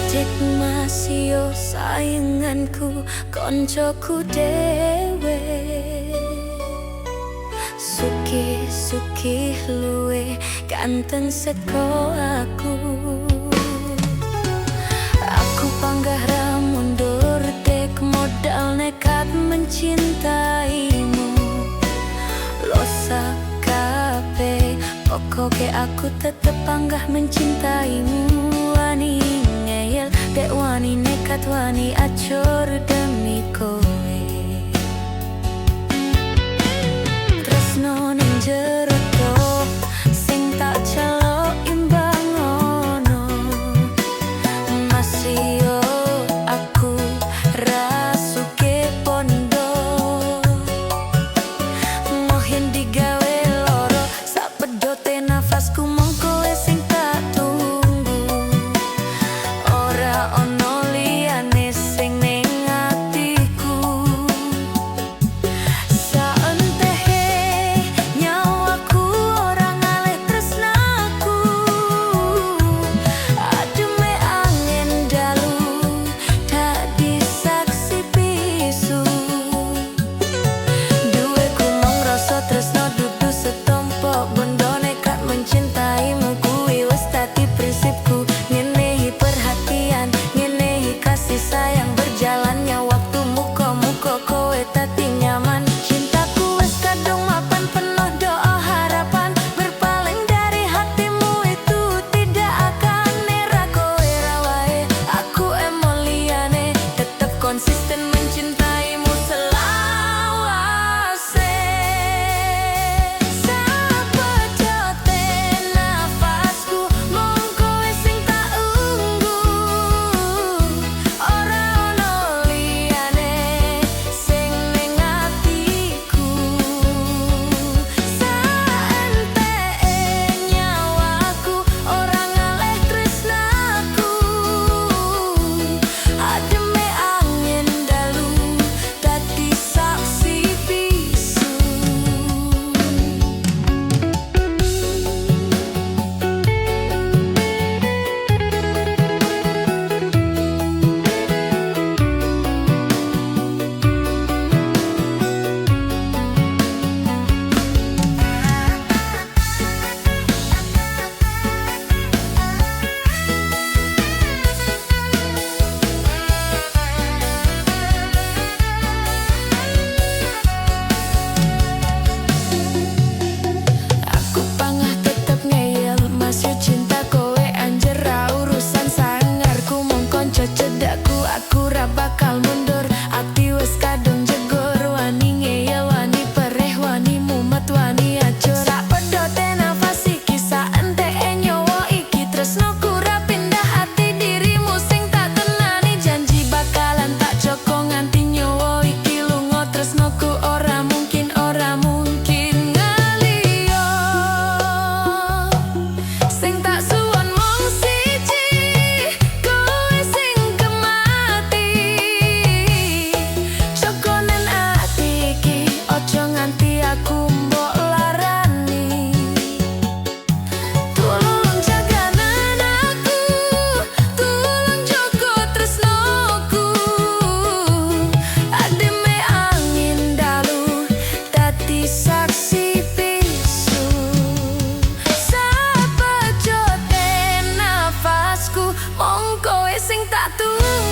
Dek masih sayanganku, koncoku dewe. Suki luwe ganteng seko aku. Aku panggah ra mundur dek, modal nekat mencintaimu. Losa kape, pokoknya aku tetep panggah mencintaimu. Wani ngeyel dek, wani nekat, wani acur demi kowe. Tresno ning jero sing tak celok imbang ono. Masih yo aku rasuke pondo, mohin digawe loro sapedote nafasku, mong kowe sing tak tunggu. Ora ono liyane sing ning atiku. Saentehe nyawaku ora ngalih tresnaku. Ademe angin dalu dadi saksi bisu. Duweku mong rasa tresno dudu setompo bondo, nekat mencintaimu kuwi wis dadi prinsipku. Ngenehi perhatian, ngenehi kasih sayang, berjalannya waktu muka-muka kowe dadi nyaman. Cintaku wis kadung mapan, penuh doa harapan, berpaling dari hatimu itu tidak akan. Nera kowe rawae, aku emoliane, tetap konsisten mencintaimu selawase. Sapedote nafasku, mong kowe sing tak unggu. Ora ono liyane sing ning atiku. Saentehe nyawaku ora ngalih tresnaku. Ademe angin dalu dadi saksi bisu. Aku pangah tetep ngeyel, masih cinta kowe anjer ra urusan sangarku. Mong konco cedakku, aku ra bakal mundur. Ati wis kadung jegur, wani ngeyel, wani perih, wani mumet, wani acur. Sapedote nafas iki, saentehe nyawa iki, tresnoku ra pindah ati dirimu sing tak tenani. Janji bakalan tak joko nganti nyawa iki lunga. Tresnoku ora mungkin ngaliyo. Sing tak suwon mong siji, kowe sing kemati. Cokonen ati iki, ojo nganti aku mbok larani. Tulung jaganan aku, tulung jogo tresnoku. Ademe angin dalu dadi saksi bisu. Sapedote nafasku, mong kowe sing tak tunggu.